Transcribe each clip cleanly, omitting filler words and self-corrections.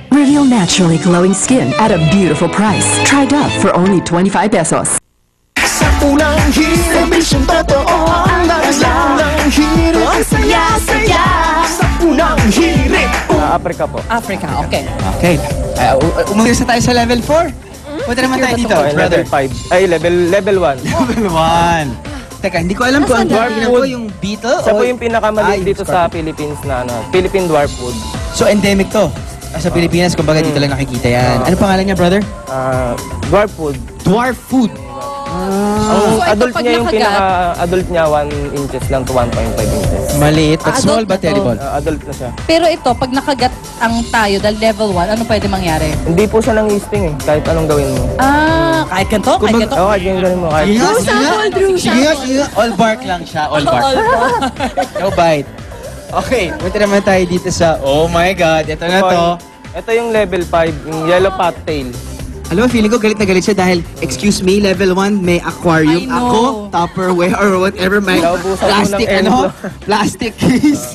Reveal naturally glowing skin at a beautiful price. Try Dove for only 25 pesos. Sa unang hirit, misyong totoo ang unang hirit. Ang saya-saya sa unang hirit. Africa po. Africa, okay. Okay. Umalis na tayo sa level 4. Punta naman tayo dito, brother. Level 5. Ay, level 1. Level 1. Teka, hindi ko alam kung ang dwarf po yung beetle Siya o... po yung pinakamaliit dito sa Philippines na Philippine dwarf food. So, endemic to. Sa Pilipinas, kumbaga dito lang nakikita yan. Ano pangalan niya, brother? Dwarf food. Dwarf food. Ang So, adult pag niya yung nakagat- pinaka-adult niya 1 inches lang to 1.5 inches. Maliit, but small Adult but na to. terrible. Adult na siya. Pero ito, pag nakagat ang tayo dahil level 1, ano pwede mangyari? Hindi po siya nang-sting eh, kahit anong gawin mo. Kahit ganito? Kahit ganito? Oo, kahit yung gawin mo. Kahit Sige nga. All bark lang siya, all bark. No bite. Okay, punta naman tayo dito sa... Oh my God, ito na to. Ito yung level 5, yung yellow pattail. Alam mo, feeling ko galit na galit siya dahil, excuse me, level 1, may aquarium. I know. Ako, Tupperware or whatever, may Naubusan mo plastic, ng ano? Plastic case.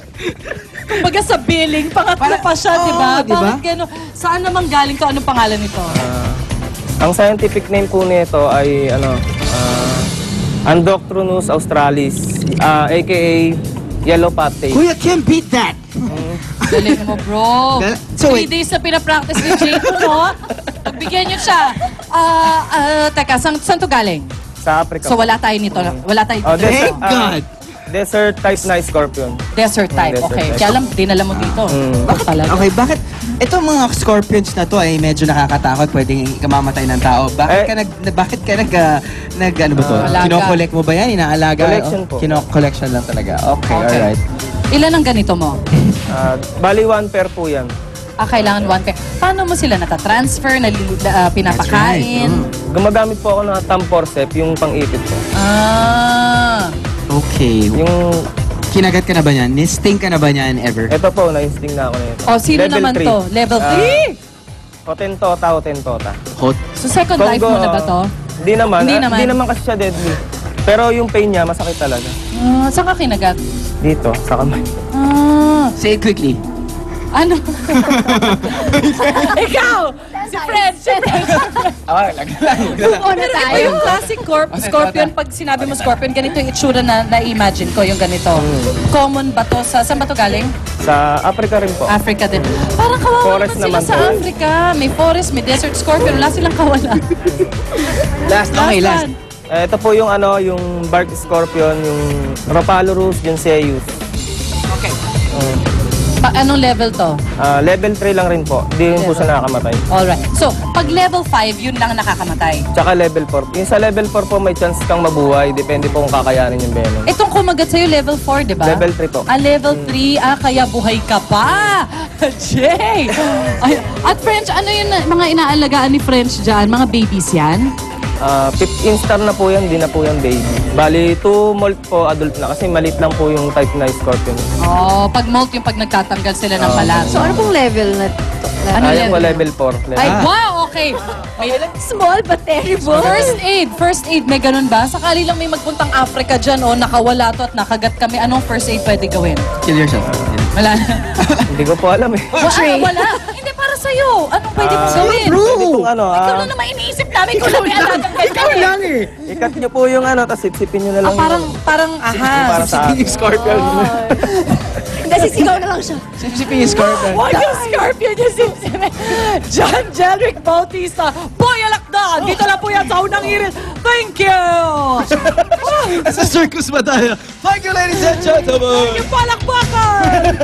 Kumbaga sa billing, pangatlo pa siya, di ba? Oo, di ba? Bakit gano'n? Saan naman galing to? Anong pangalan nito? Ang scientific name po nito ay Andoctronus australis, aka yellow pattail. Kuya Kim, beat that! Galing mo, bro. So, 3 days na pinapractice ni Jake mo, no? Pagbigyan niyo siya. Teka, saan to galing? Sa Africa. So wala tayo nito. Wala tayo dito. Thank God! Desert type na scorpion. Desert type, Desert okay. type. Kaya alam, dinala mo dito. Bakit talaga? Okay, bakit itong mga scorpions na to ay medyo nakakatakot, pwedeng ikamamatay ng tao. Bakit ka ano ba to? Alaga. Kino-collect mo ba yan? Inaalaga? Collection po. Kino-collection lang talaga. Okay, alright. Ilan ang ganito mo? Bali 1 pair po yan. Kailangan 1 pair. Paano mo sila natatransfer, pinapakain? Gumagamit po ako ng thumb forceps, yung pang-ipit ko. Okay. Yung, Kinagat ka na ba niyan? Nisting ka na ba niyan ever? ito po, na-insting na ako nito. Sino Level naman 3. to? Level 3? Hotentota. Hot. So second life mo na ba to? Hindi naman. Hindi naman. Hindi naman kasi siya deadly. Pero yung pain niya, masakit talaga. Saan ka kinagat? Dito, sa kamay. Say it quickly. Ano? Ikaw! Si French! Una tayo. Yung classic scorpion, pag sinabi mo scorpion, ganito yung itsura na na-imagine ko, yung ganito. Common ba to? Saan ba to galing? Sa Africa rin po. Africa din. Parang kawawa Forest naman sila naman sa po. Africa. May forest, may desert scorpion. Wala silang kawala. Last. One. Ito po yung yung bark scorpion, yung Rhopalurus genseus. Okay. Anong level to? Level 3 lang rin po. Hindi rin po siya nakakamatay. Alright. So, pag level 5, yun lang nakakamatay. Tsaka level 4. Yung sa level 4 po, may chance kang mabuhay. Depende po kung kakayanin yung venom. Itong kumagat sa'yo, level 4, di ba? Level 3 po. Level 3. Kaya buhay ka pa! Jay! At French, ano yung mga inaalagaan ni French dyan? Mga babies yan? 5 instar na po yan, di na po yan baby. Bali, 2 molt po, adult na. Kasi maliit lang po yung type na scorpion. Pag molt yung pag nagtatanggal sila ng balat. So ano pong level na to? Ano Ayun po, level? level 4. Ay, wow! Okay. Small but terrible. First aid, may ganun ba? Sakali lang may magpuntang Africa dyan o nakawala to at nakagat kami, anong first aid pwede gawin? Kill yourself. Wala na. Hindi ko po alam eh. Wala. Hindi, para sa'yo. Anong pwede mo gawin? Pwede pong Ikaw lang naman iniisip namin kung may alagang ganyan. ikat nyo po yung tapos sipsipin nyo na lang. Parang, para sa akin. Scorpion. Hindi, sisigaw na lang siya. Sipsipin yung scorpion. Huwag yung scorpion yung simsime. John Jelric Bautista. Boy Alakdan! Dito lang po yan sa unang iris. Thank you! Sa circus ba tayo? Thank you, ladies and gentlemen! Yung palakpakan!